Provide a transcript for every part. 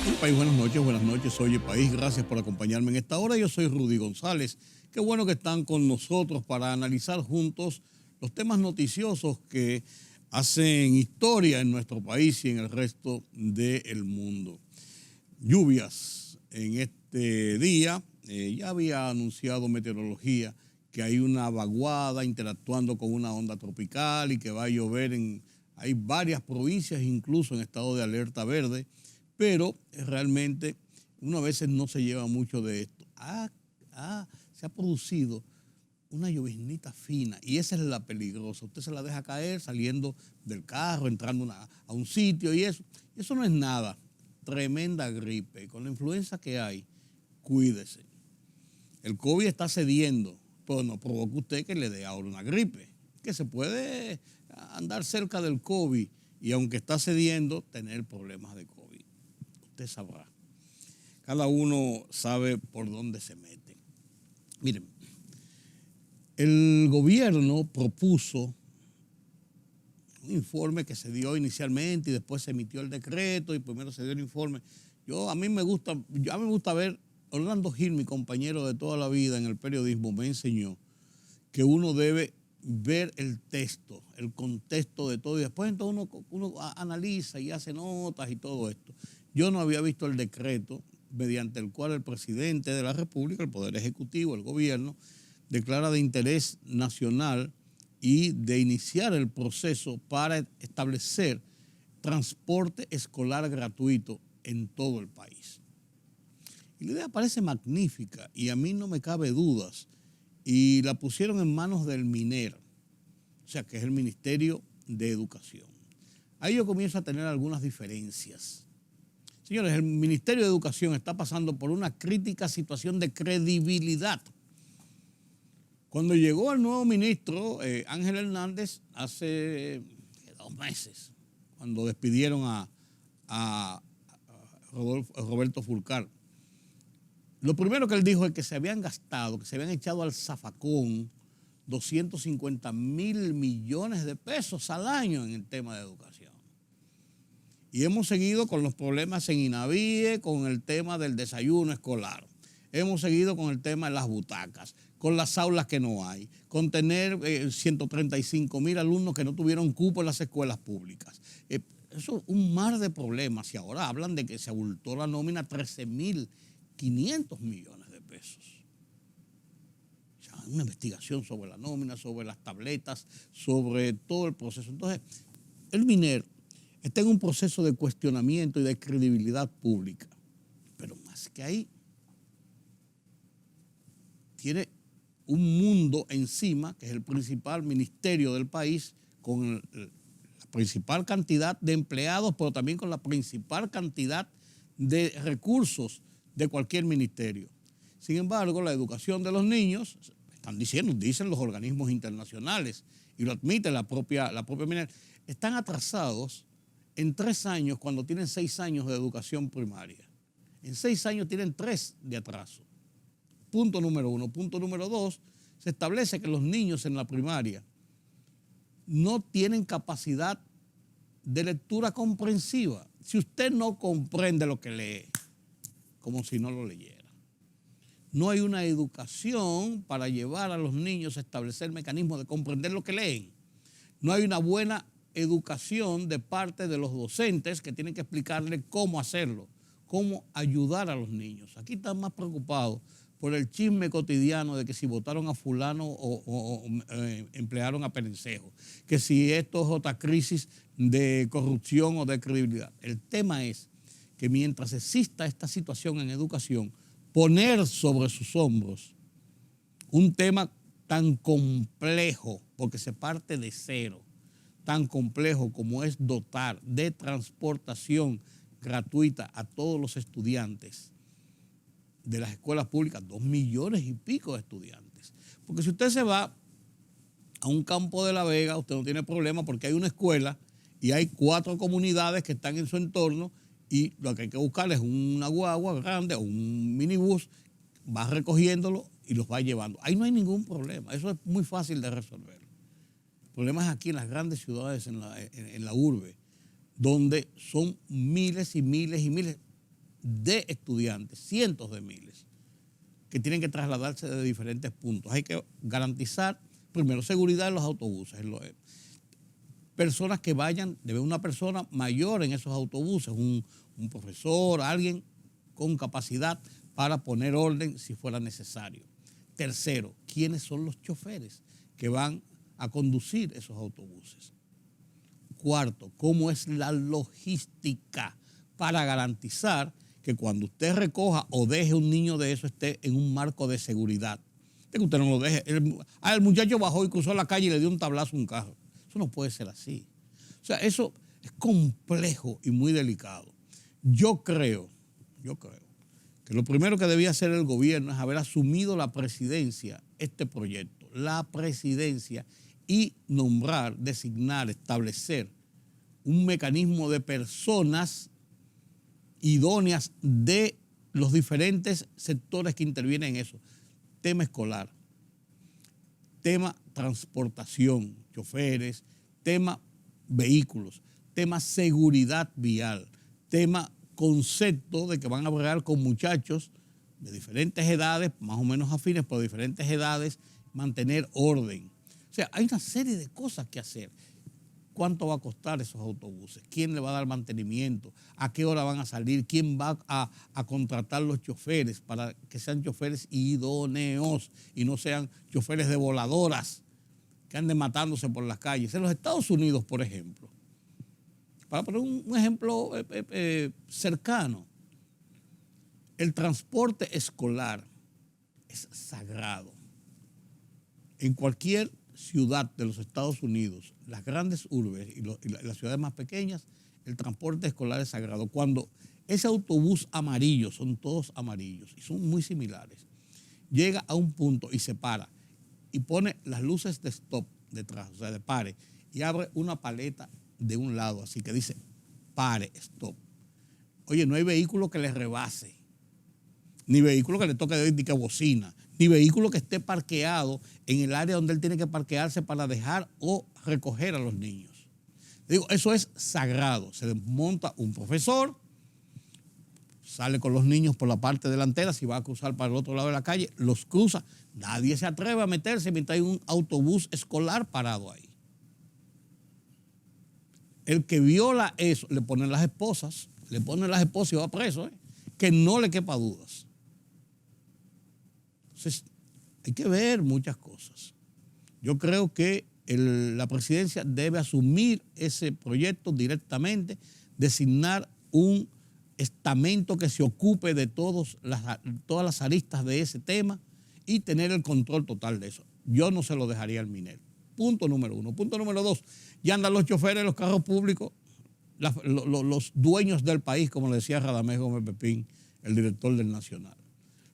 Oye, País, buenas noches, oye País, gracias por acompañarme en esta hora. Yo soy Rudy González. Qué bueno que están con nosotros para analizar juntos los temas noticiosos que hacen historia en nuestro país y en el resto del mundo. Lluvias en este día, ya había anunciado meteorología que hay una vaguada interactuando con una onda tropical y que va a llover hay varias provincias incluso en estado de alerta verde, pero realmente uno a veces no se lleva mucho de esto. Se ha producido una lloviznita fina y esa es la peligrosa. Usted se la deja caer saliendo del carro, entrando a un sitio y eso. Eso no es nada. Tremenda gripe. Con la influenza que hay, cuídese. El COVID está cediendo, pero no provoca usted que le dé ahora una gripe, que se puede andar cerca del COVID y aunque está cediendo, tener problemas de COVID. Usted sabrá. Cada uno sabe por dónde se mete. Miren, el gobierno propuso un informe que se dio inicialmente y después se emitió el decreto y primero se dio el informe. A mí me gusta ver, Orlando Gil, mi compañero de toda la vida en el periodismo, me enseñó que uno debe ver el texto, el contexto de todo y después entonces uno analiza y hace notas y todo esto. Yo no había visto el decreto mediante el cual el presidente de la República, el Poder Ejecutivo, el gobierno, declara de interés nacional y de iniciar el proceso para establecer transporte escolar gratuito en todo el país. Y la idea parece magnífica y a mí no me cabe dudas. Y la pusieron en manos del MINER, o sea, que es el Ministerio de Educación. Ahí yo comienzo a tener algunas diferencias. Señores, el Ministerio de Educación está pasando por una crítica situación de credibilidad. Cuando llegó el nuevo ministro, Ángel Hernández, hace 2 meses, cuando despidieron a Roberto Fulcar, lo primero que él dijo es que se habían gastado, que se habían echado al zafacón 250.000 millones de pesos al año en el tema de educación. Y hemos seguido con los problemas en INAVIE, con el tema del desayuno escolar. Hemos seguido con el tema de las butacas, con las aulas que no hay, con tener 135.000 alumnos que no tuvieron cupo en las escuelas públicas. Eso es un mar de problemas y ahora hablan de que se abultó la nómina 13.500 millones de pesos. O sea, una investigación sobre la nómina, sobre las tabletas, sobre todo el proceso. Entonces, el MINER está en un proceso de cuestionamiento y de credibilidad pública. Pero más que ahí, tiene un mundo encima, que es el principal ministerio del país, con la principal cantidad de empleados, pero también con la principal cantidad de recursos de cualquier ministerio. Sin embargo, la educación de los niños, dicen los organismos internacionales, y lo admite la propia MINER, están atrasados en 3 años cuando tienen 6 años de educación primaria. En 6 años tienen 3 de atraso. Punto número 1. Punto número 2, se establece que los niños en la primaria no tienen capacidad de lectura comprensiva. Si usted no comprende lo que lee, como si no lo leyera. No hay una educación para llevar a los niños a establecer mecanismos de comprender lo que leen. No hay una buena educación de parte de los docentes que tienen que explicarle cómo hacerlo, cómo ayudar a los niños. Aquí están más preocupados por el chisme cotidiano de que si votaron a fulano o emplearon a Perencejo, que si esto es otra crisis de corrupción o de credibilidad. El tema es que mientras exista esta situación en educación, poner sobre sus hombros un tema tan complejo, porque se parte de cero, tan complejo como es dotar de transportación gratuita a todos los estudiantes de las escuelas públicas, 2 millones y pico de estudiantes. Porque si usted se va a un campo de La Vega, usted no tiene problema porque hay una escuela y hay 4 comunidades que están en su entorno y lo que hay que buscar es una guagua grande o un minibús, va recogiéndolo y los va llevando. Ahí no hay ningún problema, eso es muy fácil de resolver. El problema es aquí en las grandes ciudades, en la urbe, donde son miles y miles y miles. de estudiantes, cientos de miles, que tienen que trasladarse de diferentes puntos. Hay que garantizar, primero, seguridad en los autobuses. Personas que vayan, debe haber una persona mayor en esos autobuses, un profesor, alguien con capacidad para poner orden si fuera necesario. Tercero, ¿quiénes son los choferes que van a conducir esos autobuses? Cuarto, ¿cómo es la logística para garantizar que cuando usted recoja o deje un niño de eso esté en un marco de seguridad? Que usted no lo deje. El muchacho bajó y cruzó la calle y le dio un tablazo a un carro. Eso no puede ser así. O sea, eso es complejo y muy delicado. Yo creo que lo primero que debía hacer el gobierno es haber asumido la presidencia, este proyecto, la presidencia, y nombrar, designar, establecer un mecanismo de personas idóneas de los diferentes sectores que intervienen en eso. Tema escolar, tema transportación, choferes, tema vehículos, tema seguridad vial, tema concepto de que van a bregar con muchachos de diferentes edades, más o menos afines, pero de diferentes edades, mantener orden. O sea, hay una serie de cosas que hacer. ¿Cuánto va a costar esos autobuses? ¿Quién le va a dar mantenimiento? ¿A qué hora van a salir? ¿Quién va a contratar los choferes para que sean choferes idóneos y no sean choferes de voladoras que anden matándose por las calles? En los Estados Unidos, por ejemplo, para poner un ejemplo cercano, el transporte escolar es sagrado. En cualquier ciudad de los Estados Unidos, las grandes urbes y las ciudades más pequeñas, el transporte escolar es sagrado. Cuando ese autobús amarillo, son todos amarillos y son muy similares, llega a un punto y se para y pone las luces de stop detrás, o sea, de pare, y abre una paleta de un lado, así que dice pare, stop. Oye, no hay vehículo que le rebase, ni vehículo que le toque de que bocina, ni vehículo que esté parqueado en el área donde él tiene que parquearse para dejar o recoger a los niños. Digo, eso es sagrado. Se desmonta un profesor, sale con los niños por la parte delantera, si va a cruzar para el otro lado de la calle, los cruza. Nadie se atreve a meterse mientras hay un autobús escolar parado ahí. El que viola eso, le ponen las esposas y va preso, que no le quepa dudas. Entonces, hay que ver muchas cosas. Yo creo que la presidencia debe asumir ese proyecto directamente, designar un estamento que se ocupe de todas las aristas de ese tema y tener el control total de eso. Yo no se lo dejaría al MINER. Punto número uno. Punto número dos, ya andan los choferes de los carros públicos, los dueños del país, como le decía Radamés Gómez Pepín, el director del Nacional.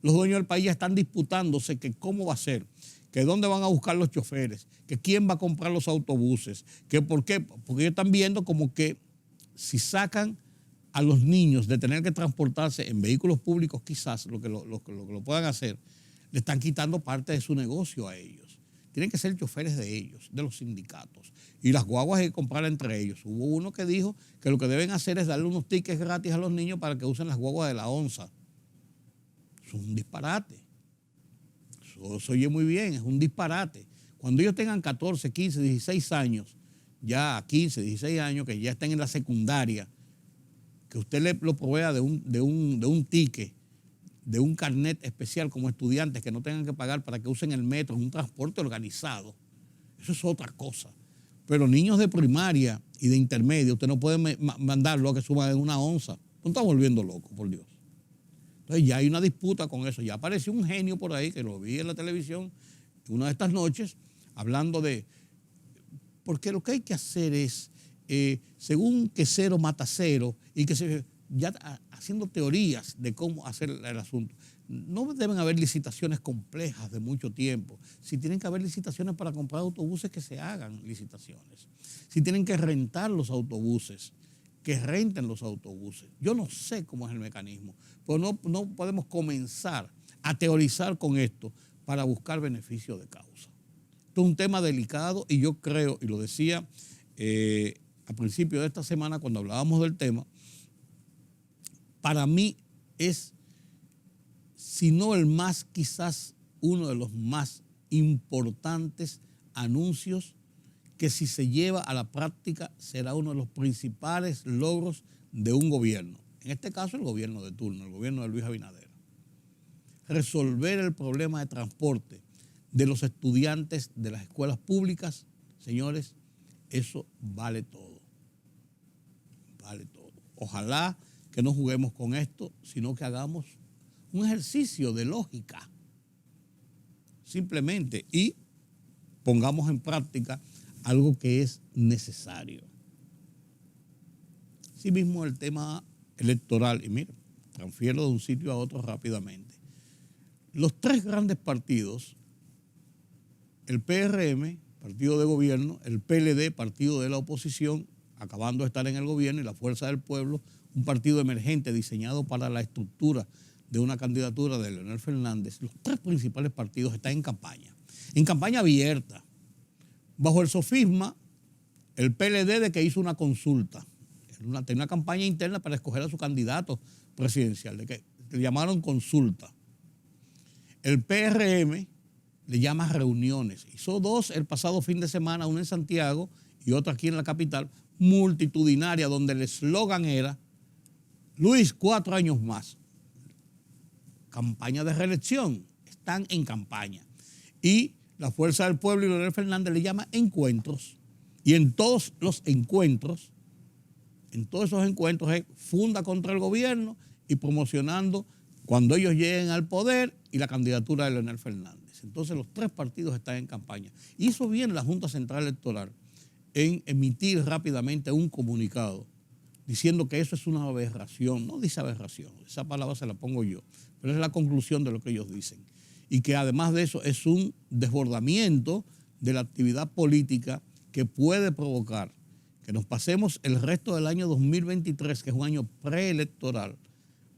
Los dueños del país ya están disputándose que cómo va a ser, que dónde van a buscar los choferes, que quién va a comprar los autobuses, que por qué, porque ellos están viendo como que si sacan a los niños de tener que transportarse en vehículos públicos, quizás lo que lo puedan hacer, le están quitando parte de su negocio a ellos. Tienen que ser choferes de ellos, de los sindicatos. Y las guaguas hay que comprar entre ellos. Hubo uno que dijo que lo que deben hacer es darle unos tickets gratis a los niños para que usen las guaguas de la onza. Eso es un disparate. Eso se oye muy bien, es un disparate. Cuando ellos tengan 14, 15, 16 años, ya 15, 16 años, que ya estén en la secundaria, que usted lo provea de un ticket, de un carnet especial como estudiantes que no tengan que pagar para que usen el metro, un transporte organizado. Eso es otra cosa. Pero niños de primaria y de intermedio, usted no puede mandarlo a que suban en una onza. No está volviendo loco, por Dios. Entonces ya hay una disputa con eso. Ya apareció un genio por ahí, que lo vi en la televisión una de estas noches, hablando de... Porque lo que hay que hacer es, según que cero mata cero, y que ya haciendo teorías de cómo hacer el asunto. No deben haber licitaciones complejas de mucho tiempo. Si tienen que haber licitaciones para comprar autobuses, que se hagan licitaciones. Si tienen que rentar los autobuses, que renten los autobuses. Yo no sé cómo es el mecanismo, pero no podemos comenzar a teorizar con esto para buscar beneficio de causa. Esto es un tema delicado y yo creo, y lo decía a principio de esta semana cuando hablábamos del tema, para mí es, si no el más, quizás uno de los más importantes anuncios que, si se lleva a la práctica, será uno de los principales logros de un gobierno. En este caso, el gobierno de turno, el gobierno de Luis Abinader. Resolver el problema de transporte de los estudiantes de las escuelas públicas, señores, eso vale todo. Vale todo. Ojalá que no juguemos con esto, sino que hagamos un ejercicio de lógica, simplemente, y pongamos en práctica algo que es necesario. Asimismo, el tema electoral, y mira, transfiero de un sitio a otro rápidamente. Los tres grandes partidos, el PRM, partido de gobierno, el PLD, partido de la oposición, acabando de estar en el gobierno, y la Fuerza del Pueblo, un partido emergente diseñado para la estructura de una candidatura de Leonel Fernández, los tres principales partidos están en campaña abierta, bajo el sofisma, el PLD de que hizo una consulta, tenía una campaña interna para escoger a su candidato presidencial, de que le llamaron consulta. El PRM le llama reuniones. Hizo dos el pasado fin de semana, una en Santiago y otra aquí en la capital, multitudinaria, donde el eslogan era: Luis, 4 años más. Campaña de reelección, están en campaña. Y la Fuerza del Pueblo y Leonel Fernández le llama encuentros. Y en todos los encuentros, en todos esos encuentros es funda contra el gobierno y promocionando cuando ellos lleguen al poder y la candidatura de Leonel Fernández. Entonces los tres partidos están en campaña. Hizo bien la Junta Central Electoral en emitir rápidamente un comunicado diciendo que eso es una aberración. No dice aberración, esa palabra se la pongo yo, pero es la conclusión de lo que ellos dicen. Y que además de eso es un desbordamiento de la actividad política que puede provocar que nos pasemos el resto del año 2023, que es un año preelectoral,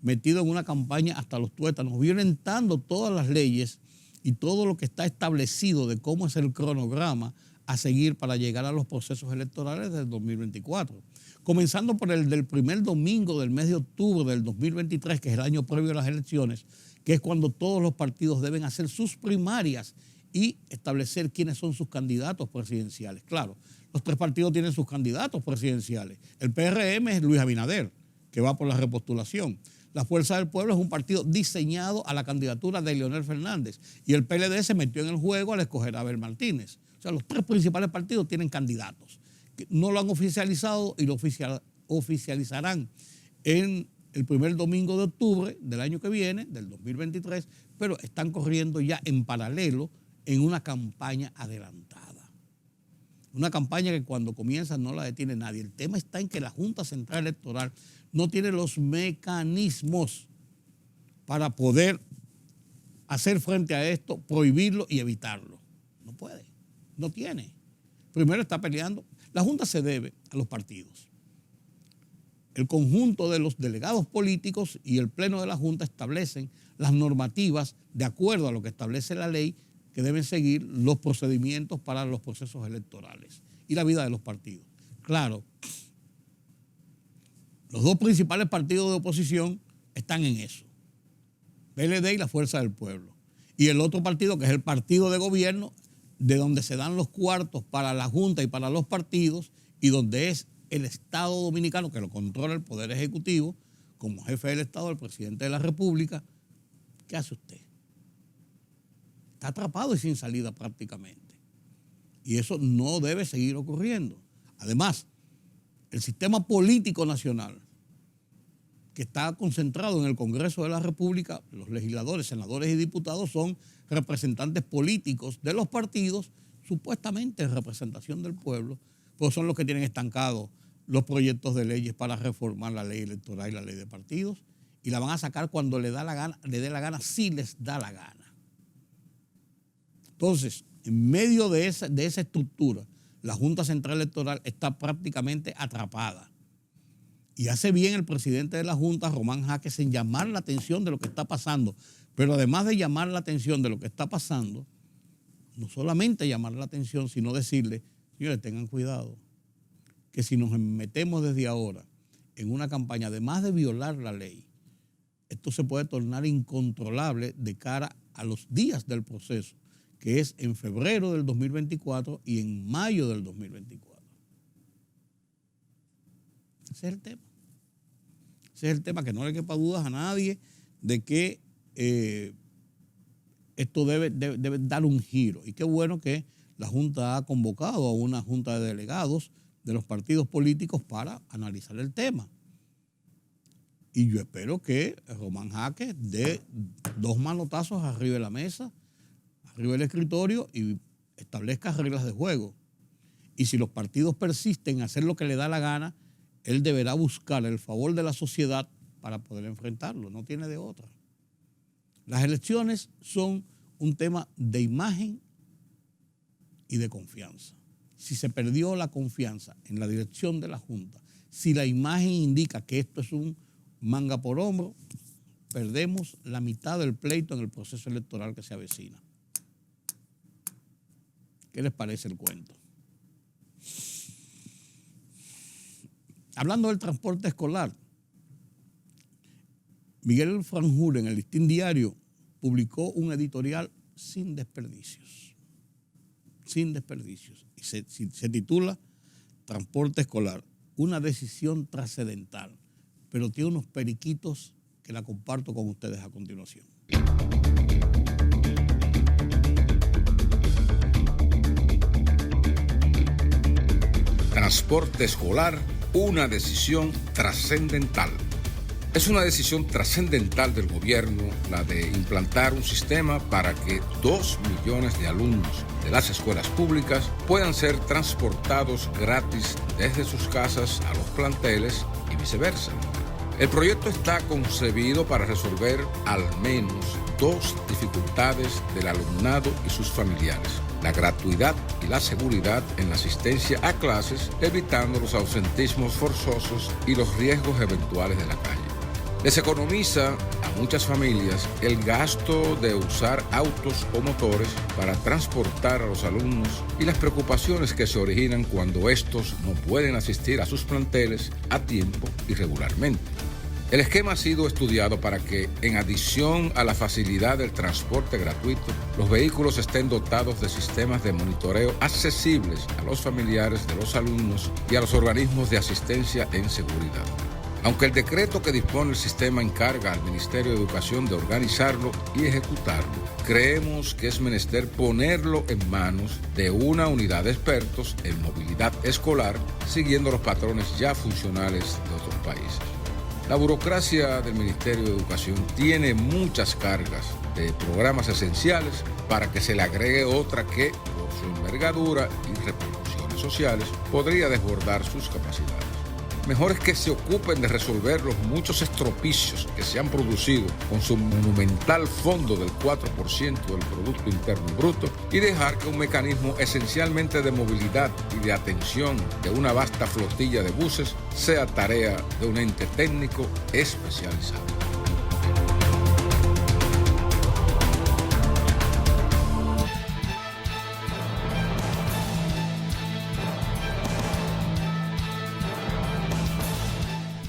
metido en una campaña hasta los tuétanos, violentando todas las leyes y todo lo que está establecido de cómo es el cronograma a seguir para llegar a los procesos electorales del 2024. Comenzando por el del primer domingo del mes de octubre del 2023, que es el año previo a las elecciones, que es cuando todos los partidos deben hacer sus primarias y establecer quiénes son sus candidatos presidenciales. Claro, los tres partidos tienen sus candidatos presidenciales. El PRM es Luis Abinader, que va por la repostulación. La Fuerza del Pueblo es un partido diseñado a la candidatura de Leonel Fernández. Y el PLD se metió en el juego al escoger a Abel Martínez. O sea, los tres principales partidos tienen candidatos. No lo han oficializado y lo oficializarán en el primer domingo de octubre del año que viene, del 2023, pero están corriendo ya en paralelo en una campaña adelantada. Una campaña que cuando comienza no la detiene nadie. El tema está en que la Junta Central Electoral no tiene los mecanismos para poder hacer frente a esto, prohibirlo y evitarlo. No puede, no tiene. Primero está peleando. La Junta se debe a los partidos. El conjunto de los delegados políticos y el pleno de la Junta establecen las normativas de acuerdo a lo que establece la ley que deben seguir los procedimientos para los procesos electorales y la vida de los partidos. Claro, los dos principales partidos de oposición están en eso, PLD y la Fuerza del Pueblo. Y el otro partido, que es el partido de gobierno, de donde se dan los cuartos para la Junta y para los partidos, y donde es el Estado Dominicano, que lo controla el Poder Ejecutivo, como jefe del Estado, el presidente de la República. ¿Qué hace usted? Está atrapado y sin salida prácticamente. Y eso no debe seguir ocurriendo. Además, el sistema político nacional, que está concentrado en el Congreso de la República, los legisladores, senadores y diputados son representantes políticos de los partidos, supuestamente en representación del pueblo, pues son los que tienen estancados los proyectos de leyes para reformar la ley electoral y la ley de partidos, y la van a sacar cuando le dé la gana, si les da la gana. Entonces, en medio de esa estructura, la Junta Central Electoral está prácticamente atrapada. Y hace bien el presidente de la Junta, Román Jaques, en llamar la atención de lo que está pasando. Pero además de llamar la atención de lo que está pasando, no solamente llamar la atención, sino decirle, señores, tengan cuidado, que si nos metemos desde ahora en una campaña, además de violar la ley, esto se puede tornar incontrolable de cara a los días del proceso, que es en febrero del 2024 y en mayo del 2024. Ese es el tema. Ese es el tema, que no le quepa dudas a nadie de que esto debe dar un giro. Y qué bueno que la Junta ha convocado a una junta de delegados de los partidos políticos para analizar el tema. Y yo espero que Román Jaques dé 2 manotazos arriba de la mesa, arriba del escritorio, y establezca reglas de juego. Y si los partidos persisten en hacer lo que le da la gana, él deberá buscar el favor de la sociedad para poder enfrentarlo. No tiene de otra. Las elecciones son un tema de imagen y de confianza. Si se perdió la confianza en la dirección de la Junta, si la imagen indica que esto es un manga por hombro, perdemos la mitad del pleito en el proceso electoral que se avecina. ¿Qué les parece el cuento? Hablando del transporte escolar, Miguel Franjul en el Listín Diario publicó un editorial sin desperdicios. Sin desperdicios. Y se titula Transporte escolar, una decisión trascendental. Pero tiene unos periquitos que la comparto con ustedes a continuación. Transporte escolar, una decisión trascendental. Es una decisión trascendental del gobierno la de implantar un sistema para que 2 millones de alumnos de las escuelas públicas puedan ser transportados gratis desde sus casas a los planteles y viceversa. El proyecto está concebido para resolver al menos 2 dificultades del alumnado y sus familiares: la gratuidad y la seguridad en la asistencia a clases, evitando los ausentismos forzosos y los riesgos eventuales de la calle. Les economiza a muchas familias el gasto de usar autos o motores para transportar a los alumnos y las preocupaciones que se originan cuando estos no pueden asistir a sus planteles a tiempo y regularmente. El esquema ha sido estudiado para que, en adición a la facilidad del transporte gratuito, los vehículos estén dotados de sistemas de monitoreo accesibles a los familiares de los alumnos y a los organismos de asistencia en seguridad. Aunque el decreto que dispone el sistema encarga al Ministerio de Educación de organizarlo y ejecutarlo, creemos que es menester ponerlo en manos de una unidad de expertos en movilidad escolar, siguiendo los patrones ya funcionales de otros países. La burocracia del Ministerio de Educación tiene muchas cargas de programas esenciales para que se le agregue otra que, por su envergadura y repercusiones sociales, podría desbordar sus capacidades. Mejor es que se ocupen de resolver los muchos estropicios que se han producido con su monumental fondo del 4% del Producto Interno Bruto y dejar que un mecanismo esencialmente de movilidad y de atención de una vasta flotilla de buses sea tarea de un ente técnico especializado.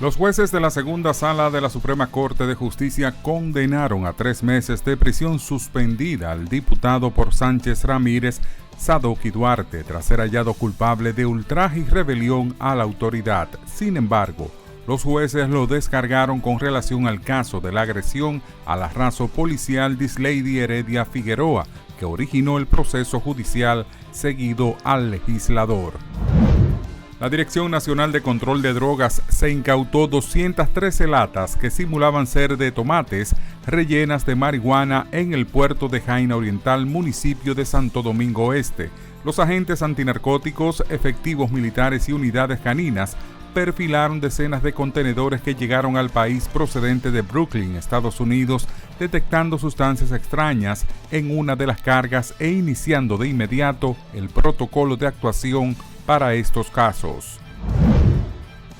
Los jueces de la segunda sala de la Suprema Corte de Justicia condenaron a 3 meses de prisión suspendida al diputado por Sánchez Ramírez, Sadoki Duarte, tras ser hallado culpable de ultraje y rebelión a la autoridad. Sin embargo, los jueces lo descargaron con relación al caso de la agresión al arraso policial Dislady Heredia Figueroa, que originó el proceso judicial seguido al legislador. La Dirección Nacional de Control de Drogas se incautó 213 latas que simulaban ser de tomates rellenas de marihuana en el puerto de Jaina Oriental, municipio de Santo Domingo Este. Los agentes antinarcóticos, efectivos militares y unidades caninas perfilaron decenas de contenedores que llegaron al país procedente de Brooklyn, Estados Unidos, detectando sustancias extrañas en una de las cargas e iniciando de inmediato el protocolo de actuación para estos casos.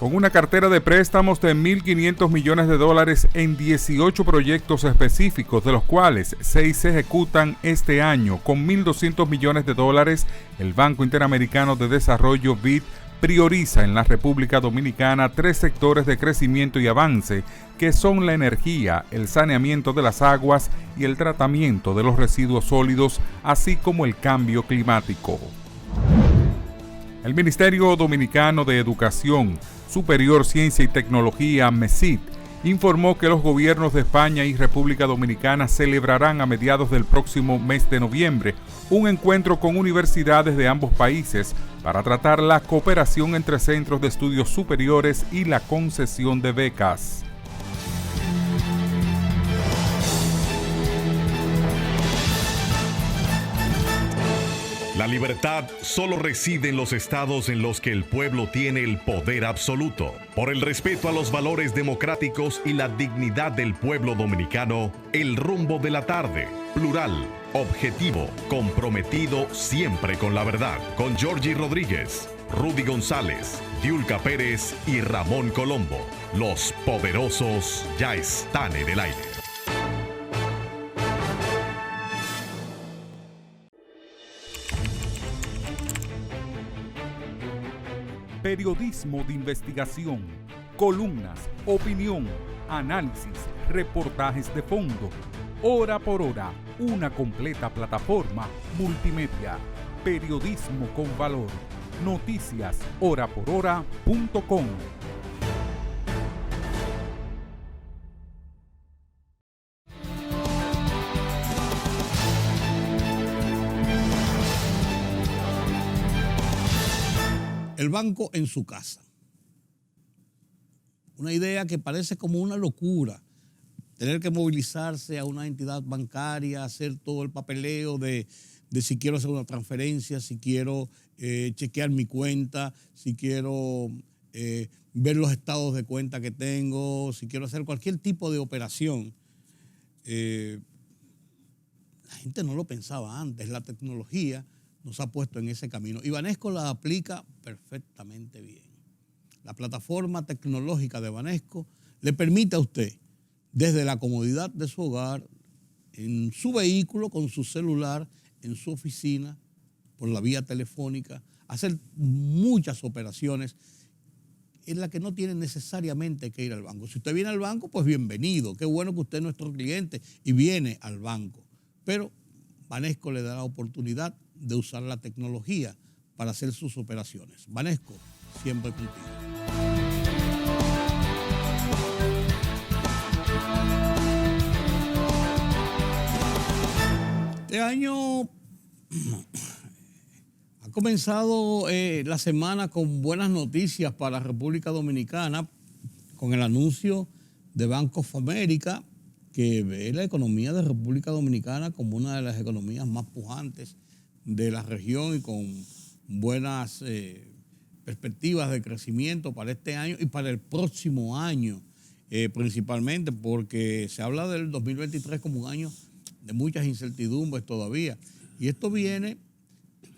Con una cartera de préstamos de $1.500 millones en 18 proyectos específicos, de los cuales 6 se ejecutan este año, con $1.200 millones, el Banco Interamericano de Desarrollo BID prioriza en la República Dominicana 3 sectores de crecimiento y avance, que son la energía, el saneamiento de las aguas y el tratamiento de los residuos sólidos, así como el cambio climático. El Ministerio Dominicano de Educación Superior, Ciencia y Tecnología, MESIT, informó que los gobiernos de España y República Dominicana celebrarán a mediados del próximo mes de noviembre un encuentro con universidades de ambos países para tratar la cooperación entre centros de estudios superiores y la concesión de becas. La libertad solo reside en los estados en los que el pueblo tiene el poder absoluto. Por el respeto a los valores democráticos y la dignidad del pueblo dominicano, El Rumbo de la Tarde, plural, objetivo, comprometido siempre con la verdad. Con Georgie Rodríguez, Rudy González, Diulca Pérez y Ramón Colombo. Los poderosos ya están en el aire. Periodismo de investigación, columnas, opinión, análisis, reportajes de fondo. Hora por hora, una completa plataforma multimedia. Periodismo con valor. Noticias horaporhora.com. El banco en su casa. Una idea que parece como una locura. Tener que movilizarse a una entidad bancaria, hacer todo el papeleo de si quiero hacer una transferencia, si quiero chequear mi cuenta, si quiero ver los estados de cuenta que tengo, si quiero hacer cualquier tipo de operación. La gente no lo pensaba antes. La tecnología nos ha puesto en ese camino. Y Banesco la aplica perfectamente bien. La plataforma tecnológica de Banesco le permite a usted, desde la comodidad de su hogar, en su vehículo, con su celular, en su oficina, por la vía telefónica, hacer muchas operaciones en las que no tiene necesariamente que ir al banco. Si usted viene al banco, pues bienvenido. Qué bueno que usted es nuestro cliente y viene al banco. Pero Banesco le da la oportunidad de usar la tecnología para hacer sus operaciones. Banesco, siempre contigo. Este año ha comenzado la semana con buenas noticias para República Dominicana, con el anuncio de Bank of America, que ve la economía de República Dominicana como una de las economías más pujantes de la región y con buenas perspectivas de crecimiento para este año y para el próximo año, principalmente porque se habla del 2023 como un año de muchas incertidumbres todavía. Y esto viene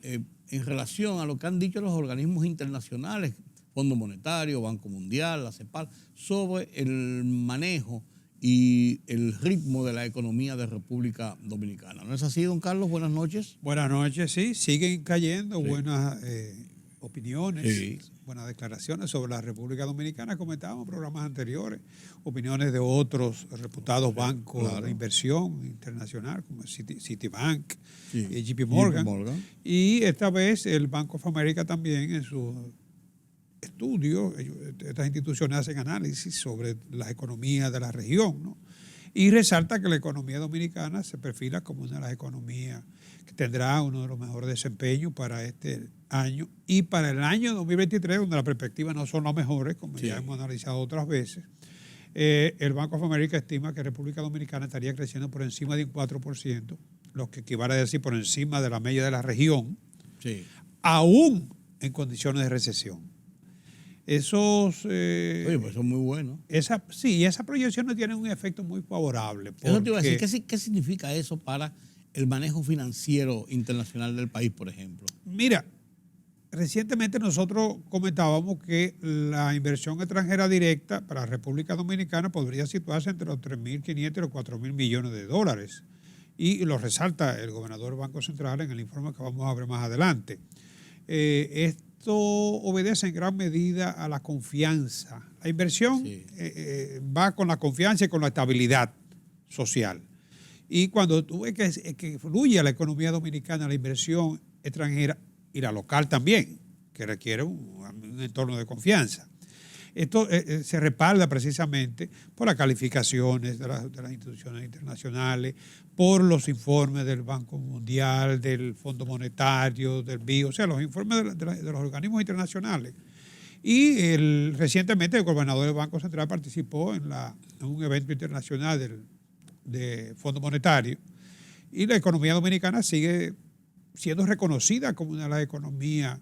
en relación a lo que han dicho los organismos internacionales, Fondo Monetario, Banco Mundial, la CEPAL, sobre el manejo y el ritmo de la economía de República Dominicana. ¿No es así, don Carlos? Buenas noches. Buenas noches, sí. Siguen cayendo buenas opiniones, buenas declaraciones sobre la República Dominicana. Comentábamos en programas anteriores, opiniones de otros reputados bancos de inversión internacional, como Citibank, JP Morgan. Y esta vez el Bank of America también en su estudios, estas instituciones hacen análisis sobre las economías de la región, ¿no? Y resalta que la economía dominicana se perfila como una de las economías que tendrá uno de los mejores desempeños para este año y para el año 2023, donde las perspectivas no son las mejores, como ya hemos analizado otras veces. El Banco of America estima que República Dominicana estaría creciendo por encima de un 4%, lo que equivale a decir por encima de la media de la región, aún en condiciones de recesión. Esos... Oye, pues son muy buenos. Esas proyecciones tienen un efecto muy favorable. Eso te iba a decir, ¿qué significa eso para el manejo financiero internacional del país, por ejemplo? Mira, recientemente nosotros comentábamos que la inversión extranjera directa para la República Dominicana podría situarse entre los 3.500 y los 4.000 millones de dólares. Y lo resalta el gobernador del Banco Central en el informe que vamos a ver más adelante. esto obedece en gran medida a la confianza. La inversión va con la confianza y con la estabilidad social. Y cuando tú ves que fluye a la economía dominicana la inversión extranjera y la local también, que requiere un entorno de confianza. Esto se respalda precisamente por las calificaciones de las instituciones internacionales, por los informes del Banco Mundial, del Fondo Monetario, del BID, o sea, los informes de los organismos internacionales. Y recientemente el gobernador del Banco Central participó en un evento internacional de Fondo Monetario, y la economía dominicana sigue siendo reconocida como una de las economías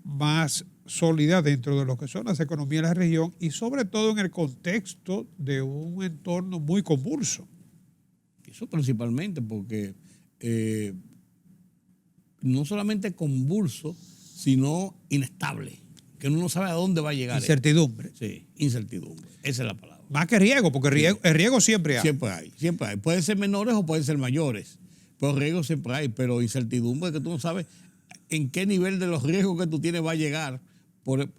más sólidas dentro de lo que son las economías de la región, y sobre todo en el contexto de un entorno muy convulso. Eso principalmente porque no solamente convulso, sino inestable, que uno no sabe a dónde va a llegar. Incertidumbre. Sí, incertidumbre. Esa es la palabra. Más que riesgo, porque el riesgo siempre hay. Siempre hay. Pueden ser menores o pueden ser mayores, pero riesgo siempre hay. Pero incertidumbre es que tú no sabes en qué nivel de los riesgos que tú tienes va a llegar por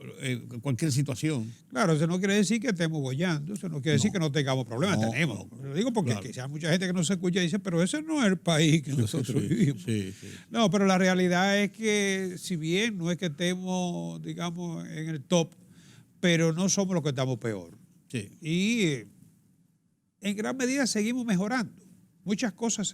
cualquier situación. Claro, eso no quiere decir que estemos bollando, eso no quiere decir que no tengamos problemas, tenemos. Lo digo porque quizás mucha gente que no se escucha dice, pero ese no es el país que nosotros vivimos. Sí. No, pero la realidad es que si bien no es que estemos, digamos, en el top, pero no somos los que estamos peor. Sí. Y en gran medida seguimos mejorando. Muchas cosas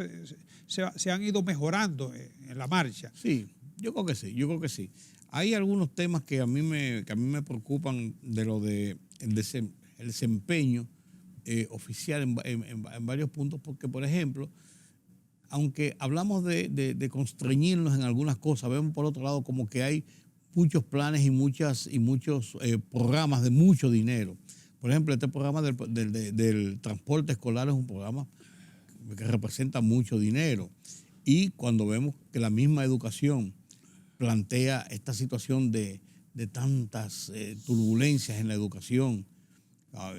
se han ido mejorando en la marcha. Sí, yo creo que sí. Hay algunos temas que a mí me preocupan de lo de el desempeño oficial en varios puntos, porque, por ejemplo, aunque hablamos de constreñirnos en algunas cosas, vemos por otro lado como que hay muchos planes y muchos programas de mucho dinero. Por ejemplo, este programa del transporte escolar es un programa que representa mucho dinero. Y cuando vemos que la misma educación plantea esta situación de tantas turbulencias en la educación,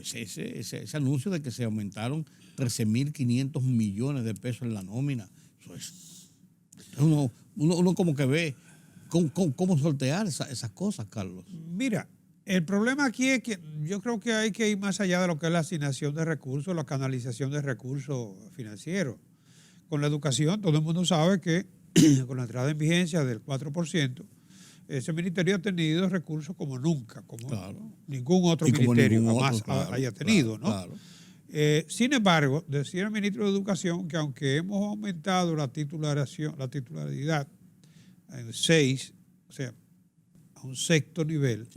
ese anuncio de que se aumentaron 13.500 millones de pesos en la nómina, eso es, uno como que ve cómo sortear esas cosas, Carlos. Mira, el problema aquí es que yo creo que hay que ir más allá de lo que es la asignación de recursos, la canalización de recursos financieros. Con la educación, todo el mundo sabe que con la entrada en vigencia del 4%, ese ministerio ha tenido recursos como nunca, como ningún otro ministerio jamás haya tenido, ¿no? Claro. Sin embargo, decía el ministro de Educación que aunque hemos aumentado la titularidad en 6, o sea, a un sexto nivel,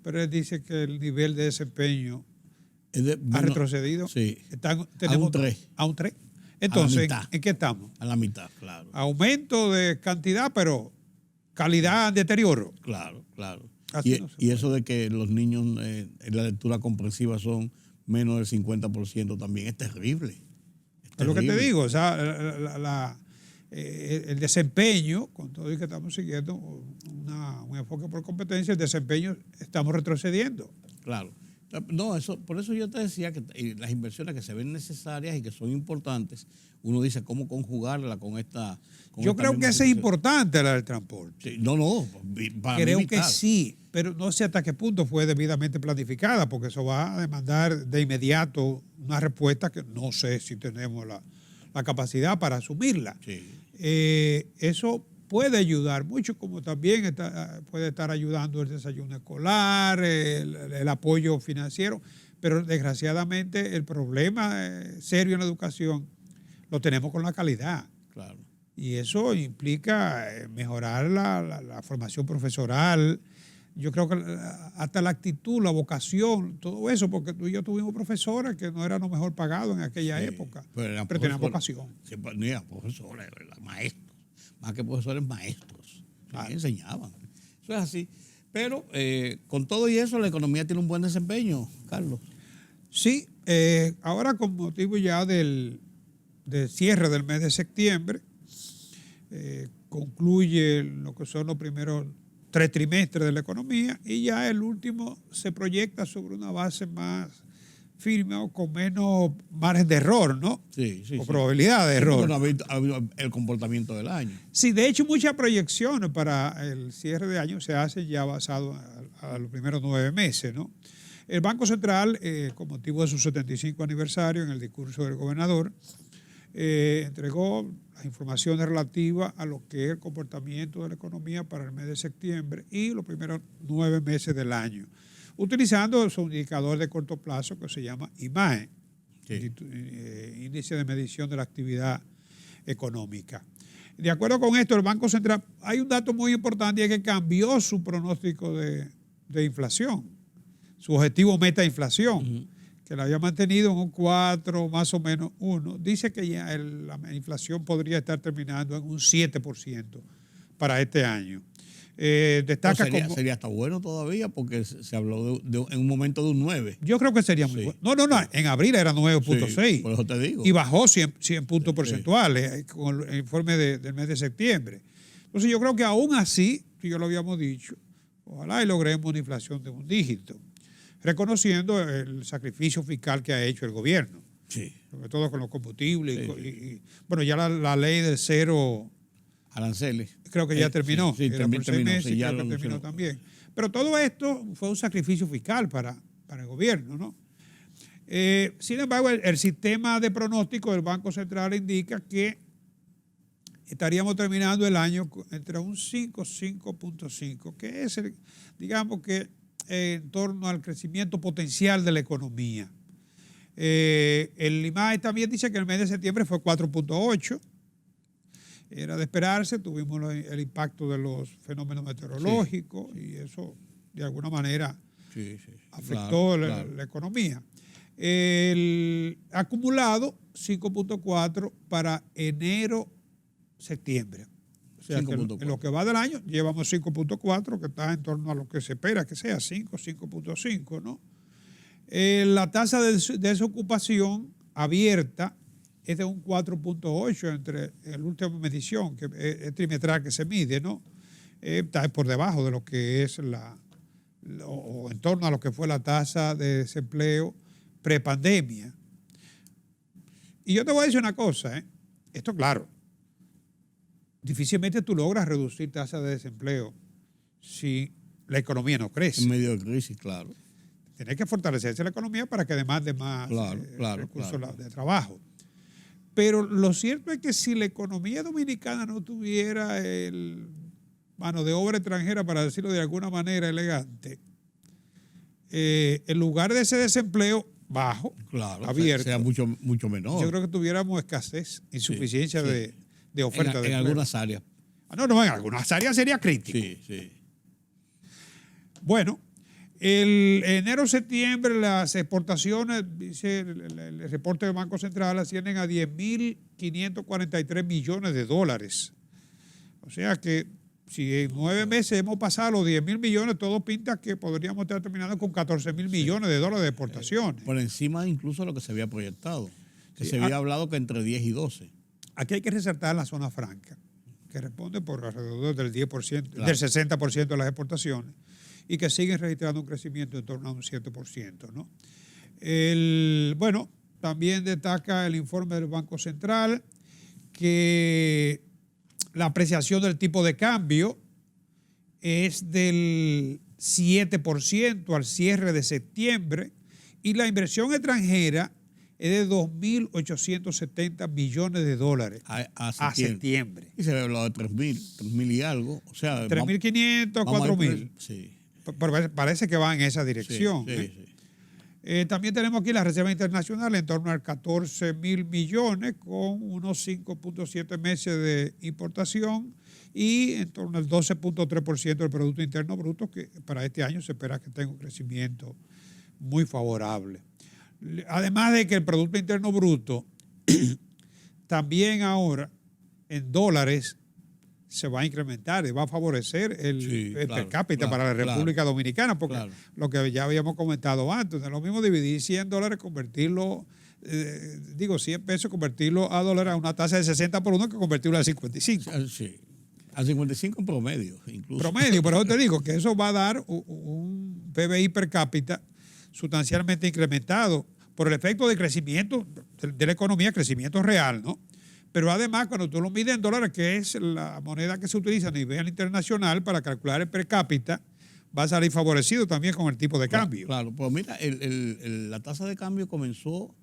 pero él dice que el nivel de desempeño ha retrocedido. Sí. Tenemos a un 3. Entonces, ¿en qué estamos? A la mitad, claro. Aumento de cantidad, pero calidad deterioro. Claro. Y eso de que los niños en la lectura comprensiva son menos del 50% también es terrible. Es lo que te digo, o sea, el desempeño, con todo y que estamos siguiendo un enfoque por competencia, el desempeño estamos retrocediendo. Claro. No, por eso yo te decía que las inversiones que se ven necesarias y que son importantes, uno dice cómo conjugarla con esta. Yo creo que esa es importante, la del transporte. Sí, no, creo que sí, pero no sé hasta qué punto fue debidamente planificada, porque eso va a demandar de inmediato una respuesta que no sé si tenemos la capacidad para asumirla. Sí. Eso puede ayudar mucho, como también puede estar ayudando el desayuno escolar, el apoyo financiero, pero desgraciadamente el problema serio en la educación lo tenemos con la calidad. Claro. Y eso implica mejorar la formación profesoral, yo creo que hasta la actitud, la vocación, todo eso, porque tú y yo tuvimos profesores que no eran los mejor pagados en aquella época, pero tenían vocación. Siempre no eran profesores, eran maestros. Más que profesores, maestros, que enseñaban. Eso es así. Pero con todo y eso, la economía tiene un buen desempeño, Carlos. Sí, ahora con motivo ya del cierre del mes de septiembre, concluye lo que son los primeros 3 trimestres de la economía y ya el último se proyecta sobre una base más firme o con menos margen de error, ¿no? Sí, sí. O probabilidad de error. No ha habido el comportamiento del año. Sí, de hecho, muchas proyecciones para el cierre de año se hacen ya basado a los primeros 9 meses, ¿no? El Banco Central, con motivo de su 75 aniversario, en el discurso del gobernador, entregó las informaciones relativas a lo que es el comportamiento de la economía para el mes de septiembre y los primeros 9 meses del año, utilizando su indicador de corto plazo que se llama IMAE, sí. Índice de medición de la actividad económica. De acuerdo con esto, el Banco Central, hay un dato muy importante, es que cambió su pronóstico de inflación, su objetivo meta de inflación, que la había mantenido en un 4, más o menos 1. Dice que ya la inflación podría estar terminando en un 7% para este año. Destaca sería hasta bueno todavía porque se habló en un momento de un 9. Yo creo que sería muy bueno. No, en abril era 9.6. Sí, por eso te digo. Y bajó 100 puntos porcentuales con el informe del mes de septiembre. Entonces yo creo que aún así, si ya lo habíamos dicho, ojalá y logremos una inflación de un dígito, reconociendo el sacrificio fiscal que ha hecho el gobierno. Sí. Sobre todo con los combustibles. Y bueno, ya la ley del cero aranceles. Creo que ya terminó. Sí, era por 6 meses y ya creo que terminó también. Pero todo esto fue un sacrificio fiscal para el gobierno, ¿no? Sin embargo, el sistema de pronóstico del Banco Central indica que estaríamos terminando el año entre un 5.5, que es, digamos que en torno al crecimiento potencial de la economía. El IMAE también dice que el mes de septiembre fue 4.8. Era de esperarse, tuvimos el impacto de los fenómenos meteorológicos y eso de alguna manera afectó la economía. El acumulado 5.4 para enero-septiembre. O sea, que en lo que va del año llevamos 5.4, que está en torno a lo que se espera que sea, 5.5, ¿no? La tasa de desocupación abierta es de un 4.8 entre la última medición, que es trimestral que se mide, ¿no? Está por debajo de lo que es o en torno a lo que fue la tasa de desempleo prepandemia. Y yo te voy a decir una cosa, esto claro, difícilmente tú logras reducir tasa de desempleo si la economía no crece. En medio de crisis, claro. Tiene que fortalecerse la economía para que demande más recursos de trabajo. Pero lo cierto es que si la economía dominicana no tuviera mano de obra extranjera, para decirlo de alguna manera elegante, en lugar de ese desempleo bajo, abierto, sea mucho menor. Yo creo que tuviéramos escasez, insuficiencia de oferta. En algunas áreas. En algunas áreas sería crítico. Sí. Bueno, el enero-septiembre las exportaciones, dice el reporte del Banco Central, ascienden a 10.543 millones de dólares. O sea que si en 9 meses hemos pasado los 10.000 millones, todo pinta que podríamos estar terminando con 14.000 millones de dólares de exportaciones. Por encima incluso de lo que se había proyectado, que se había hablado que entre 10 y 12. Aquí hay que resaltar la zona franca, que responde por alrededor del 10%, del 60% de las exportaciones, y que siguen registrando un crecimiento en torno a un 7%, ¿no? Bueno, también destaca el informe del Banco Central que la apreciación del tipo de cambio es del 7% al cierre de septiembre y la inversión extranjera es de 2.870 millones de dólares a septiembre. Y se había hablado de 3.000 y algo. O sea, 3.500, 4.000. Sí. Parece que va en esa dirección. Sí. También tenemos aquí la Reserva Internacional en torno a 14.000 millones con unos 5.7 meses de importación y en torno al 12.3% del Producto Interno Bruto, que para este año se espera que tenga un crecimiento muy favorable. Además de que el Producto Interno Bruto también ahora en dólares se va a incrementar y va a favorecer el per cápita para la República Dominicana, porque lo que ya habíamos comentado antes, es lo mismo dividir $100, convertirlo, 100 pesos, convertirlo a dólares a una tasa de 60 por 1 que convertirlo a 55. Sí, a 55 en promedio, incluso. Promedio, pero yo te digo que eso va a dar un PBI per cápita sustancialmente incrementado. por el efecto de crecimiento de la economía, crecimiento real, ¿no? Pero además, cuando tú lo mides en dólares, que es la moneda que se utiliza a nivel internacional para calcular el per cápita, va a salir favorecido también con el tipo de cambio. Claro, pues mira, la tasa de cambio comenzó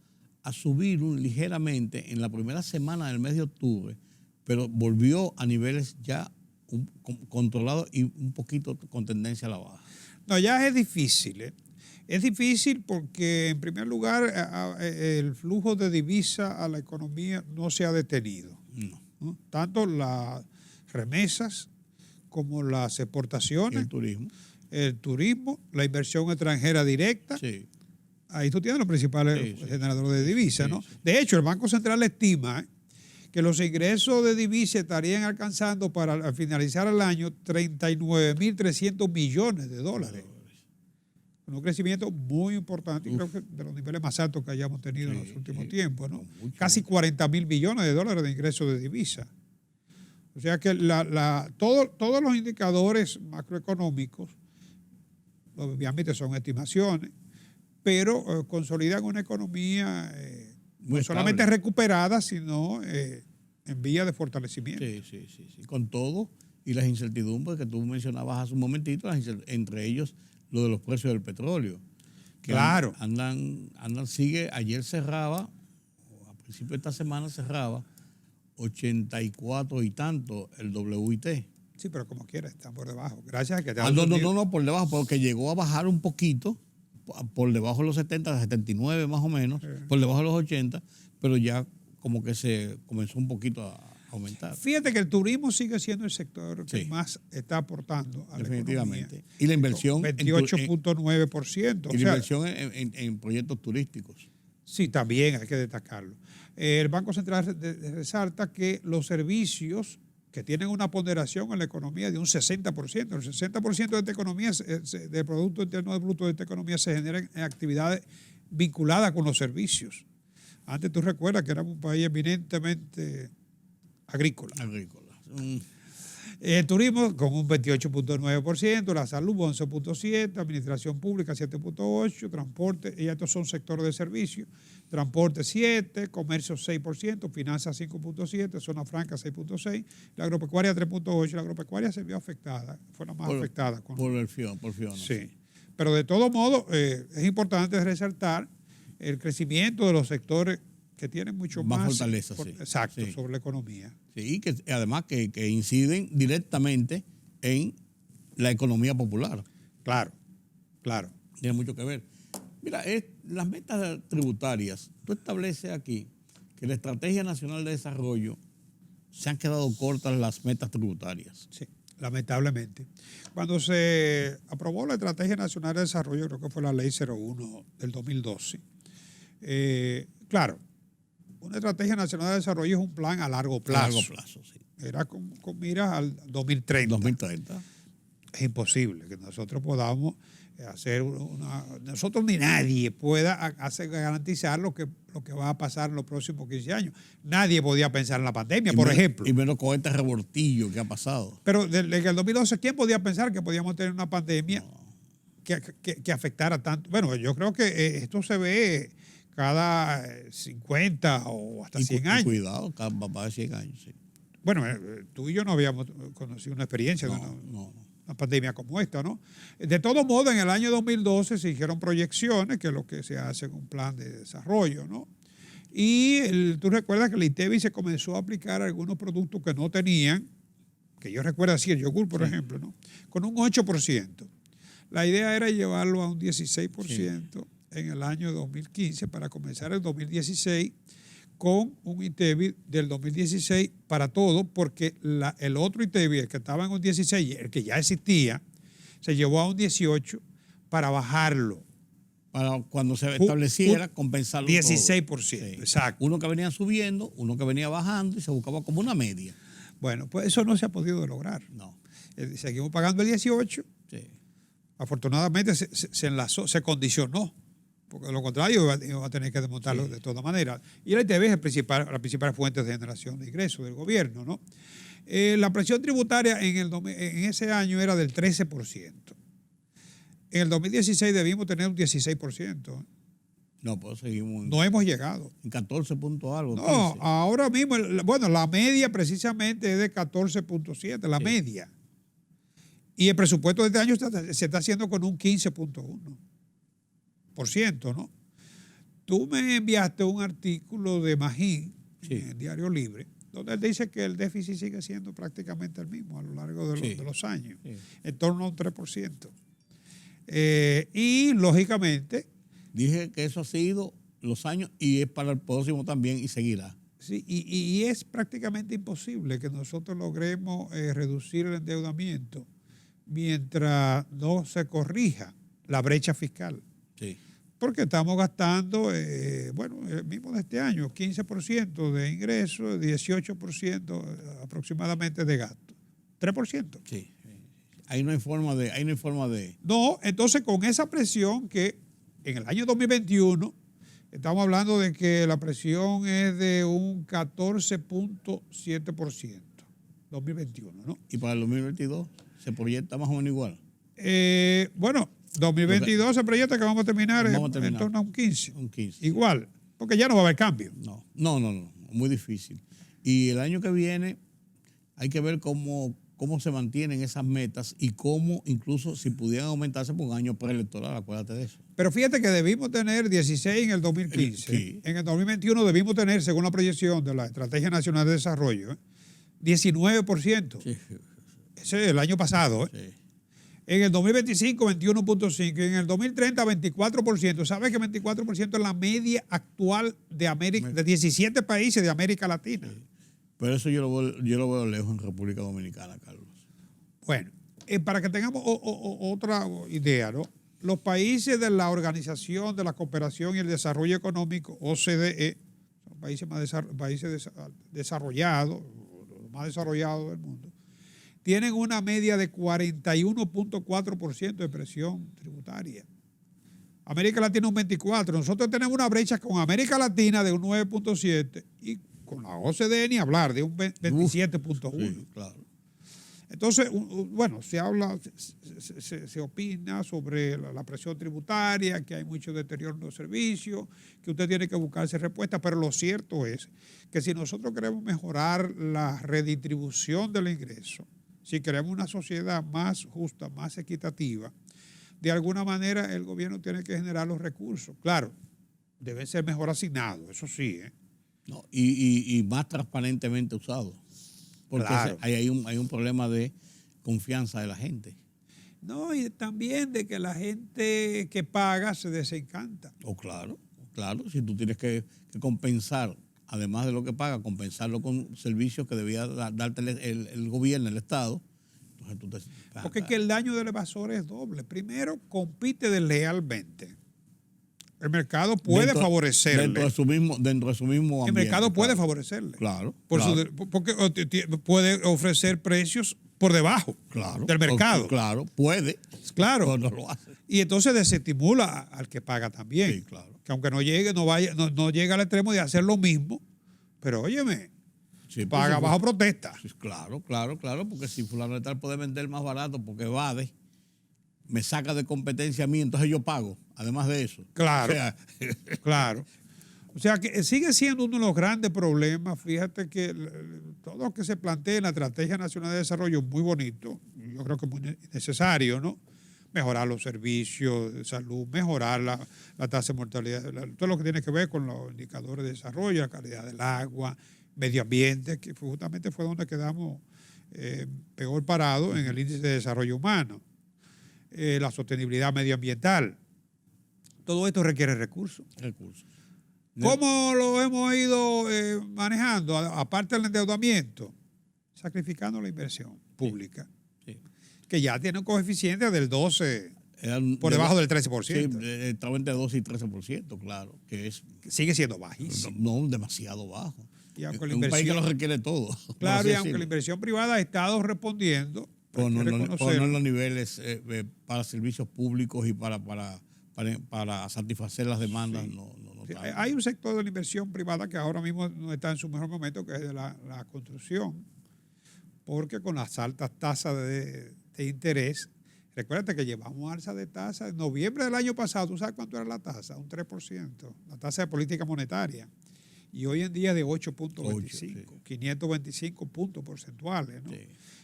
a subir ligeramente en la primera semana del mes de octubre, pero volvió a niveles ya controlados y un poquito con tendencia a la baja. No, ya es difícil, ¿eh? Es difícil porque, en primer lugar, el flujo de divisa a la economía no se ha detenido. ¿No? Tanto las remesas como las exportaciones. El turismo, la inversión extranjera directa. Sí. Ahí tú tienes los principales generadores de divisas, ¿no? De hecho, el Banco Central estima que los ingresos de divisa estarían alcanzando para finalizar el año 39.300 millones de dólares. Un crecimiento muy importante, y creo que de los niveles más altos que hayamos tenido en los últimos tiempos, ¿no? Casi 40.000 billones de dólares de ingresos de divisa. O sea que todos los indicadores macroeconómicos, obviamente son estimaciones, pero consolidan una economía no solamente recuperada, sino en vía de fortalecimiento. Sí. Con todo y las incertidumbres que tú mencionabas hace un momentito, entre ellos lo de los precios del petróleo. Que claro. Ayer cerraba, o a principio de esta semana cerraba, 84 y tanto el WIT. Sí, pero como quiera, están por debajo. Gracias a que no, por debajo, porque llegó a bajar un poquito, por debajo de los 70, 79 más o menos, por debajo de los 80, pero ya como que se comenzó un poquito a aumentar. Fíjate que el turismo sigue siendo el sector que más está aportando a definitivamente. La economía. Y la inversión 28.9%. Y la inversión en proyectos turísticos. Sí, también hay que destacarlo. El Banco Central resalta que los servicios que tienen una ponderación en la economía de un 60%. El 60% de esta economía, del Producto Interno Bruto de esta economía, se genera en actividades vinculadas con los servicios. Antes tú recuerdas que éramos un país eminentemente agrícola. El turismo con un 28.9%, la salud 11.7%, administración pública 7.8%, transporte, y estos son sectores de servicios, transporte 7%, comercio 6%, finanzas 5.7%, zona franca 6.6%, la agropecuaria 3.8%, la agropecuaria se vio afectada, fue la más afectada. Por Fiona. Sí, pero de todo modo es importante resaltar el crecimiento de los sectores que tienen mucho más fortaleza, exacto, sobre la economía. Sí, que además que inciden directamente en la economía popular. Claro. Tiene mucho que ver. Mira, las metas tributarias, tú estableces aquí que la Estrategia Nacional de Desarrollo se han quedado cortas las metas tributarias. Sí, lamentablemente. Cuando se aprobó la Estrategia Nacional de Desarrollo, creo que fue la Ley 01 del 2012, claro, una Estrategia Nacional de Desarrollo es un plan a largo plazo. A largo plazo, sí. Era con miras al 2030. Es imposible que nosotros podamos hacer nosotros ni nadie pueda garantizar lo que va a pasar en los próximos 15 años. Nadie podía pensar en la pandemia, por ejemplo. Y menos con este revoltillo que ha pasado. Pero desde el 2012, ¿quién podía pensar que podíamos tener una pandemia que afectara tanto? Bueno, yo creo que esto se ve cada 50 o hasta 100 años. Cuidado, cada papá de 100 años, sí. Bueno, tú y yo no habíamos conocido una experiencia de una pandemia como esta, ¿no? De todo modo, en el año 2012 se hicieron proyecciones, que es lo que se hace en un plan de desarrollo, ¿no? Y tú recuerdas que el INTEBI se comenzó a aplicar algunos productos que no tenían, que yo recuerdo así, el yogur, por ejemplo, ¿no? Con un 8%. La idea era llevarlo a un 16% en el año 2015 para comenzar el 2016 con un INTEBI del 2016 para todo, porque el otro INTEBI, el que estaba en un 16, el que ya existía, se llevó a un 18 para bajarlo. Para cuando se estableciera, compensarlo 16%, todo. Sí. Exacto. Uno que venía subiendo, uno que venía bajando y se buscaba como una media. Bueno, pues eso no se ha podido lograr. No. Seguimos pagando el 18. Sí. Afortunadamente se enlazó, se condicionó, porque de lo contrario iba a tener que desmontarlo de todas maneras. Y el ITV es la principal fuente de generación de ingresos del gobierno, ¿no? La presión tributaria en ese año era del 13%. En el 2016 debimos tener un 16%. No, pues seguimos No hemos llegado. en 14 puntos algo. No, 15. ahora mismo, bueno, la media precisamente es de 14.7, la media. Y el presupuesto de este año se está haciendo con un 15.1%, ¿no? Tú me enviaste un artículo de Magín, en el Diario Libre, donde él dice que el déficit sigue siendo prácticamente el mismo a lo largo de los años, en torno a un 3%. Y, lógicamente... Dije que eso ha sido los años y es para el próximo también y seguirá. Sí, y es prácticamente imposible que nosotros logremos reducir el endeudamiento mientras no se corrija la brecha fiscal. Sí. Porque estamos gastando, mismo de este año, 15% de ingresos, 18% aproximadamente de gasto. 3%. Sí. Ahí no hay forma de... No, entonces con esa presión que en el año 2021 estamos hablando de que la presión es de un 14.7%. 2021, ¿no? ¿Y para el 2022 se proyecta más o menos igual? 2022 se proyecta que vamos a terminar en torno a un 15. Un 15. Igual, porque ya no va a haber cambio. No, muy difícil. Y el año que viene hay que ver cómo se mantienen esas metas y cómo incluso si pudieran aumentarse por un año preelectoral, acuérdate de eso. Pero fíjate que debimos tener 16 en el 2015. Sí. En el 2021 debimos tener, según la proyección de la Estrategia Nacional de Desarrollo, 19%. Sí. Ese es el año pasado. Sí. En el 2025, 21.5%. En el 2030, 24%. ¿Sabes que 24% es la media actual de América, de 17 países de América Latina? Sí. Pero eso yo lo veo lejos en República Dominicana, Carlos. Bueno, para que tengamos otra idea, ¿no? Los países de la Organización de la Cooperación y el Desarrollo Económico, OCDE, son países desarrollados, los más desarrollados del mundo, tienen una media de 41.4% de presión tributaria. América Latina un 24%. Nosotros tenemos una brecha con América Latina de un 9.7% y con la OCDE ni hablar, de un 27.1%. Sí, claro. Entonces, se habla, se opina sobre la presión tributaria, que hay mucho deterioro en los servicios, que usted tiene que buscarse respuestas, pero lo cierto es que si nosotros queremos mejorar la redistribución del ingreso, si queremos una sociedad más justa, más equitativa, de alguna manera el gobierno tiene que generar los recursos. Claro, deben ser mejor asignados, eso sí, No, y más transparentemente usado. Porque claro, hay un problema de confianza de la gente. No, y también de que la gente que paga se desencanta. Claro. Si tú tienes que compensar, además de lo que paga, compensarlo con servicios que debía darte el gobierno, el Estado. Entonces tú porque es que el daño del evasor es doble. Primero, compite deslealmente. El mercado puede favorecerle. Dentro de su mismo ambiente. El mercado puede favorecerle. Claro. Porque puede ofrecer precios por debajo del mercado. Claro, puede. Claro. Pero no lo hace. Y entonces desestimula al que paga también. Sí, claro. Que aunque no llegue al extremo de hacer lo mismo, pero óyeme, paga bajo protesta. Claro, porque si fulano de tal puede vender más barato porque evade, me saca de competencia a mí, entonces yo pago, además de eso. Claro, claro. O sea que sigue siendo uno de los grandes problemas. Fíjate que todo lo que se plantea en la Estrategia Nacional de Desarrollo es muy bonito, yo creo que es muy necesario, ¿no? Mejorar los servicios de salud, mejorar la tasa de mortalidad, todo lo que tiene que ver con los indicadores de desarrollo, la calidad del agua, medio ambiente, que justamente fue donde quedamos peor parados en el índice de desarrollo humano. La sostenibilidad medioambiental. Todo esto requiere recursos. ¿Cómo lo hemos ido manejando? Aparte del endeudamiento, sacrificando la inversión pública, que ya tiene un coeficiente del 12%, por debajo del 13%. Sí, estaba entre 12 y 13%, claro. Sigue siendo bajísimo. No, demasiado bajo. Y aunque un país que lo requiere todo. Claro, y aunque la inversión privada ha estado respondiendo, poner los niveles para servicios públicos y para satisfacer las demandas. Sí. Hay un sector de la inversión privada que ahora mismo no está en su mejor momento, que es de la construcción, porque con las altas tasas de interés Recuérdate que llevamos alza de tasa. En noviembre del año pasado, ¿tú sabes cuánto era la tasa? Un 3%, la tasa de política monetaria. Y hoy en día de 8.25, sí. 525 puntos porcentuales, ¿no? Sí.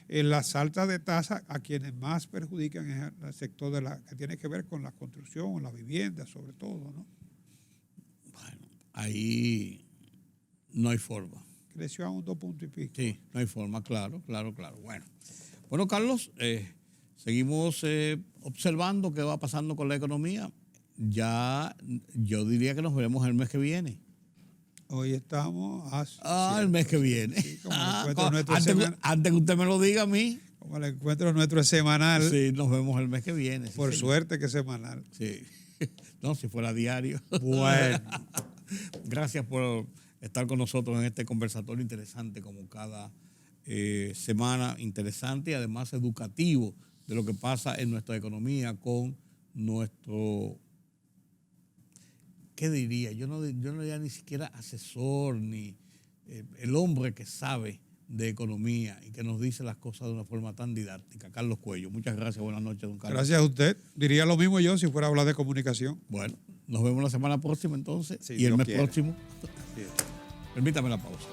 En las altas de tasa, a quienes más perjudican es el sector que tiene que ver con la construcción, la vivienda, sobre todo, ¿no? Bueno, ahí no hay forma. Creció a un 2 puntos y pico. Sí, no hay forma, claro. Bueno, Carlos, seguimos observando qué va pasando con la economía. Ya yo diría que nos veremos el mes que viene. Hoy estamos... el mes que viene. Sí, antes que usted me lo diga a mí. Como el encuentro nuestro es semanal. Sí, nos vemos el mes que viene. Por suerte que es semanal. Sí. No, si fuera diario. Bueno. Gracias por estar con nosotros en este conversatorio interesante como cada semana, interesante y además educativo de lo que pasa en nuestra economía con nuestro... ¿Qué diría? Yo no diría ni siquiera asesor, ni el hombre que sabe de economía y que nos dice las cosas de una forma tan didáctica. Carlos Cuello, muchas gracias. Buenas noches, don Carlos. Gracias a usted. Diría lo mismo yo si fuera a hablar de comunicación. Bueno, nos vemos la semana próxima entonces. Sí, y el mes próximo. Sí. Permítame la pausa.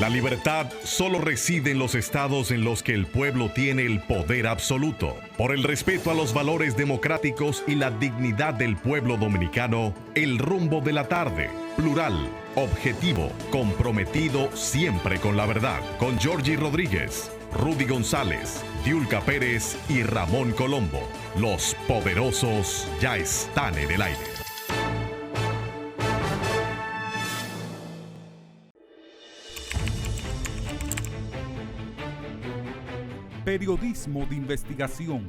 La libertad solo reside en los estados en los que el pueblo tiene el poder absoluto. Por el respeto a los valores democráticos y la dignidad del pueblo dominicano, El Rumbo de la Tarde, plural, objetivo, comprometido siempre con la verdad. Con Georgie Rodríguez, Rudy González, Diulca Pérez y Ramón Colombo. Los poderosos ya están en el aire. Periodismo de investigación,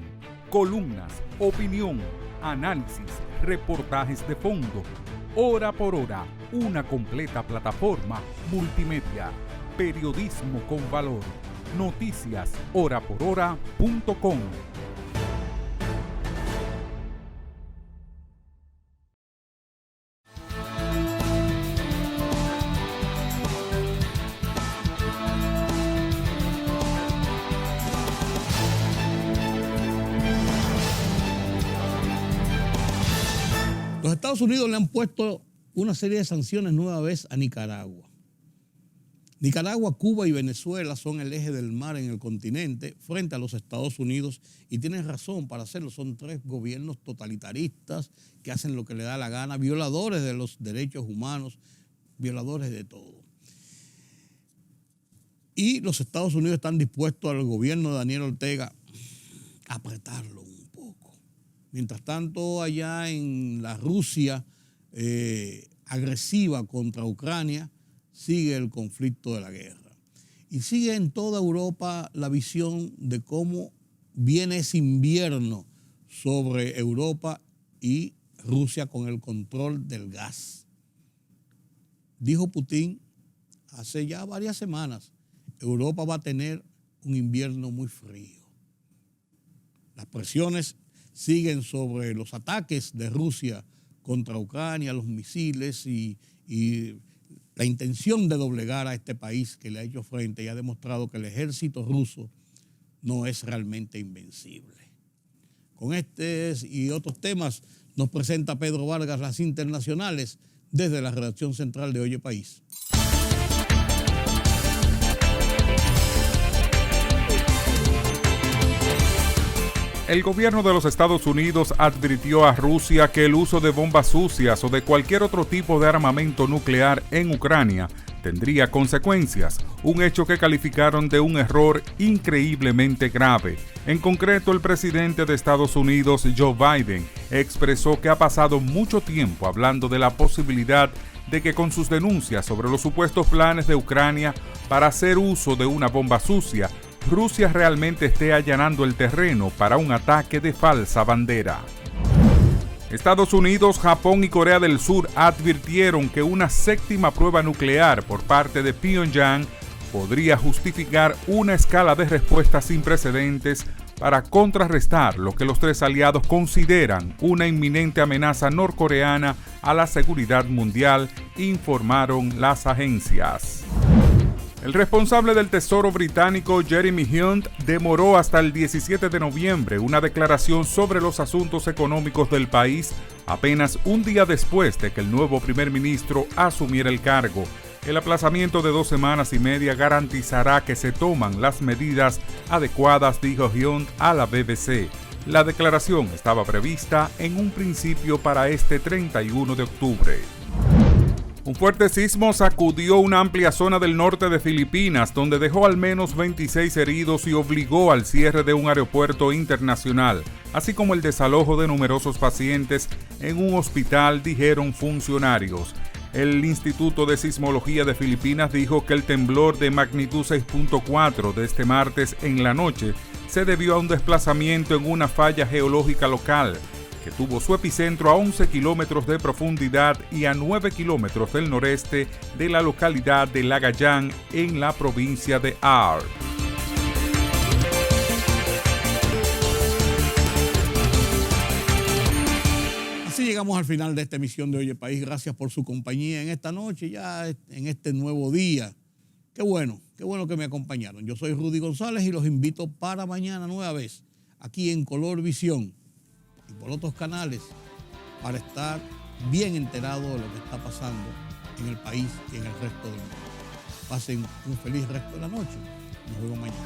columnas, opinión, análisis, reportajes de fondo. Hora por hora, una completa plataforma multimedia. Periodismo con valor. Noticias horaporhora.com. Los Estados Unidos le han puesto una serie de sanciones nueva vez a Nicaragua. Nicaragua, Cuba y Venezuela son el eje del mar en el continente frente a los Estados Unidos y tienen razón para hacerlo. Son tres gobiernos totalitaristas que hacen lo que le da la gana, violadores de los derechos humanos, violadores de todo. Y los Estados Unidos están dispuestos al gobierno de Daniel Ortega a apretarlo un poco. Mientras tanto, allá en la Rusia agresiva contra Ucrania, sigue el conflicto de la guerra. Y sigue en toda Europa la visión de cómo viene ese invierno sobre Europa y Rusia con el control del gas. Dijo Putin hace ya varias semanas, Europa va a tener un invierno muy frío. Las presiones siguen sobre los ataques de Rusia contra Ucrania, los misiles y la intención de doblegar a este país que le ha hecho frente y ha demostrado que el ejército ruso no es realmente invencible. Con estos y otros temas nos presenta Pedro Vargas las internacionales desde la redacción central de Oye País. El gobierno de los Estados Unidos advirtió a Rusia que el uso de bombas sucias o de cualquier otro tipo de armamento nuclear en Ucrania tendría consecuencias, un hecho que calificaron de un error increíblemente grave. En concreto, el presidente de Estados Unidos, Joe Biden, expresó que ha pasado mucho tiempo hablando de la posibilidad de que con sus denuncias sobre los supuestos planes de Ucrania para hacer uso de una bomba sucia, Rusia realmente esté allanando el terreno para un ataque de falsa bandera. Estados Unidos, Japón y Corea del Sur advirtieron que una séptima prueba nuclear por parte de Pyongyang podría justificar una escala de respuesta sin precedentes para contrarrestar lo que los tres aliados consideran una inminente amenaza norcoreana a la seguridad mundial, informaron las agencias. El responsable del Tesoro británico, Jeremy Hunt, demoró hasta el 17 de noviembre una declaración sobre los asuntos económicos del país, apenas un día después de que el nuevo primer ministro asumiera el cargo. El aplazamiento de 2 semanas y media garantizará que se toman las medidas adecuadas, dijo Hunt a la BBC. La declaración estaba prevista en un principio para este 31 de octubre. Un fuerte sismo sacudió una amplia zona del norte de Filipinas, donde dejó al menos 26 heridos y obligó al cierre de un aeropuerto internacional, así como el desalojo de numerosos pacientes en un hospital, dijeron funcionarios. El Instituto de Sismología de Filipinas dijo que el temblor de magnitud 6.4 de este martes en la noche se debió a un desplazamiento en una falla geológica local, que tuvo su epicentro a 11 kilómetros de profundidad y a 9 kilómetros del noreste de la localidad de Lagayang, en la provincia de Ar. Así llegamos al final de esta emisión de Oye País. Gracias por su compañía en esta noche, ya en este nuevo día. Qué bueno que me acompañaron. Yo soy Rudy González y los invito para mañana nueva vez, aquí en Color Visión y por otros canales, para estar bien enterado de lo que está pasando en el país y en el resto del mundo. Pasen un feliz resto de la noche. Nos vemos mañana.